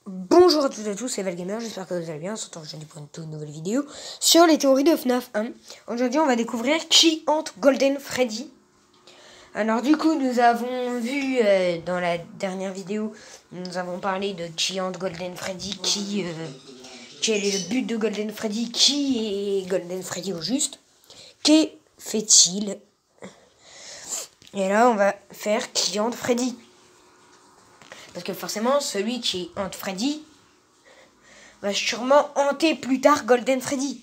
Bonjour à toutes et à tous, c'est Valgamer, j'espère que vous allez bien. On se retrouve aujourd'hui pour une toute nouvelle vidéo sur les théories de FNAF 1. Aujourd'hui, on va découvrir qui hante Golden Freddy. Alors du coup, nous avons vu dans la dernière vidéo, nous avons parlé de qui hante Golden Freddy, quel est le but de Golden Freddy, qui est Golden Freddy au juste, que fait-il. Et là, on va faire qui hante Freddy. Parce que forcément, celui qui hante Freddy va sûrement hanter plus tard Golden Freddy.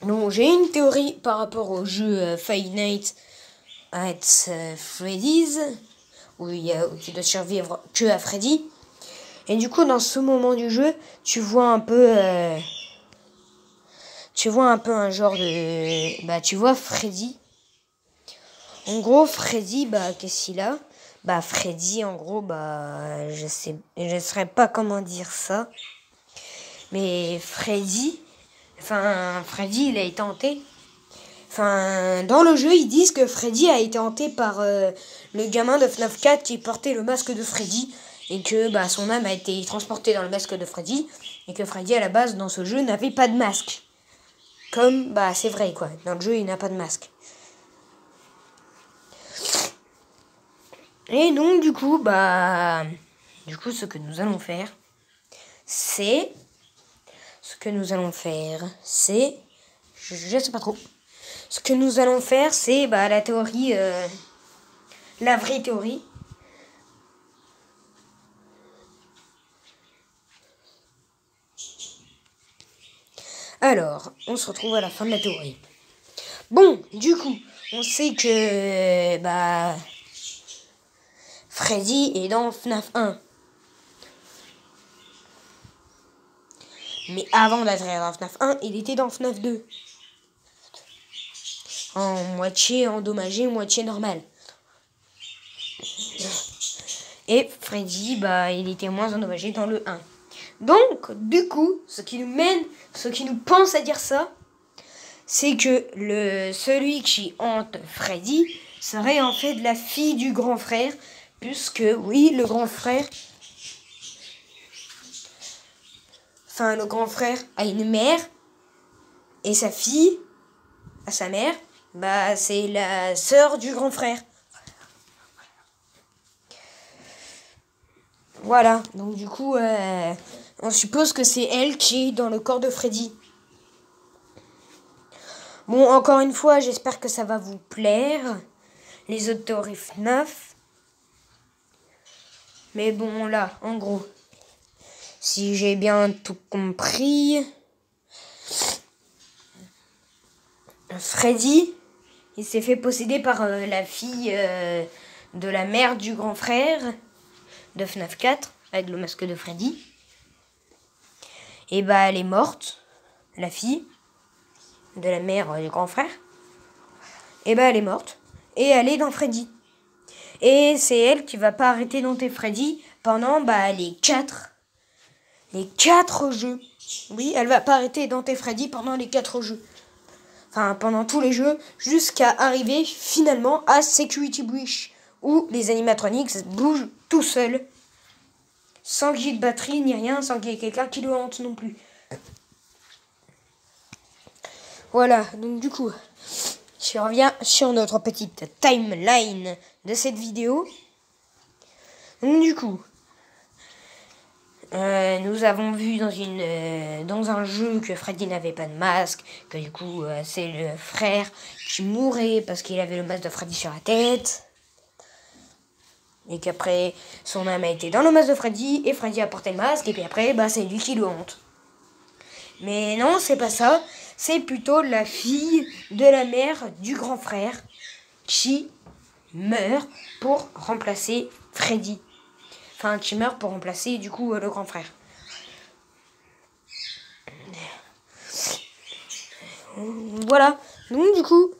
Donc j'ai une théorie par rapport au jeu Five Nights at Freddy's, où tu dois survivre que à Freddy. Et du coup, dans ce moment du jeu, tu vois un peu un genre de... tu vois Freddy. En gros, Freddy, qu'est-ce qu'il a ? Freddy, en gros, je saurais pas comment dire ça. Mais Freddy, il a été hanté. Dans le jeu, ils disent que Freddy a été hanté par le gamin de FNAF 4 qui portait le masque de Freddy. Et que son âme a été transportée dans le masque de Freddy. Et que Freddy, à la base, dans ce jeu, n'avait pas de masque. Comme, c'est vrai, quoi. Dans le jeu, il n'a pas de masque. Et donc, du coup, ce que nous allons faire, c'est... Je sais pas trop. Ce que nous allons faire, c'est la théorie... la vraie théorie. Alors, on se retrouve à la fin de la théorie. Bon, du coup, on sait que... Freddy est dans FNAF 1. Mais avant d'atterrir dans FNAF 1, il était dans FNAF 2. En moitié endommagé, moitié normal. Et Freddy, il était moins endommagé dans le 1. Donc, du coup, ce qui nous pense à dire ça, c'est que celui qui hante Freddy serait en fait la fille du grand frère, puisque, oui, le grand frère a une mère, et sa fille, à sa mère, c'est la sœur du grand frère. Voilà, donc du coup, on suppose que c'est elle qui est dans le corps de Freddy. Bon, encore une fois, j'espère que ça va vous plaire, les autres théories FNAF. Mais bon, là, en gros, si j'ai bien tout compris, Freddy, il s'est fait posséder par la fille de la mère du grand frère de FNAF 4, avec le masque de Freddy. Et elle est morte, la fille de la mère du grand frère. Et elle est morte, et elle est dans Freddy. Et c'est elle qui va pas arrêter d'hanter Freddy pendant les 4 jeux. Oui, elle va pas arrêter d'hanter Freddy pendant les 4 jeux. Pendant tous les jeux, jusqu'à arriver finalement à Security Breach, où les animatronics bougent tout seuls, sans qu'il y ait de batterie ni rien, sans qu'il y ait quelqu'un qui le hante non plus. Voilà, donc du coup, je reviens sur notre petite timeline de cette vidéo. Donc du coup, nous avons vu dans un jeu que Freddy n'avait pas de masque, que du coup c'est le frère qui mourait parce qu'il avait le masque de Freddy sur la tête, et qu'après son âme a été dans le masque de Freddy et Freddy a porté le masque, et puis après c'est lui qui le hante. Mais non, c'est pas ça, c'est plutôt la fille de la mère du grand frère qui meurt pour remplacer Freddy. Qui meurt pour remplacer du coup le grand frère. Voilà. Donc du coup,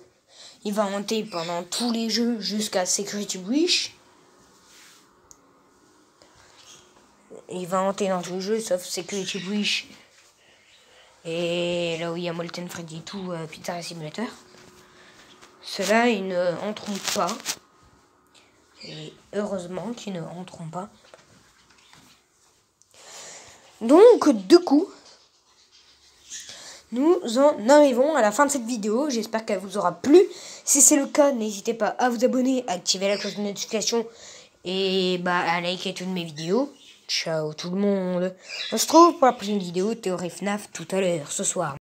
il va hanter pendant tous les jeux jusqu'à Security Breach. Il va hanter dans tous les jeux sauf Security Breach. Et là où il y a Molten Freddy et tout, Pizza Simulator. Ceux-là, ils ne hanteront pas. Et heureusement qu'ils ne hanteront pas. Donc, du coup, nous en arrivons à la fin de cette vidéo. J'espère qu'elle vous aura plu. Si c'est le cas, n'hésitez pas à vous abonner, à activer la cloche de notification et à liker toutes mes vidéos. Ciao tout le monde. On se retrouve pour la prochaine vidéo Théorie FNAF tout à l'heure, ce soir.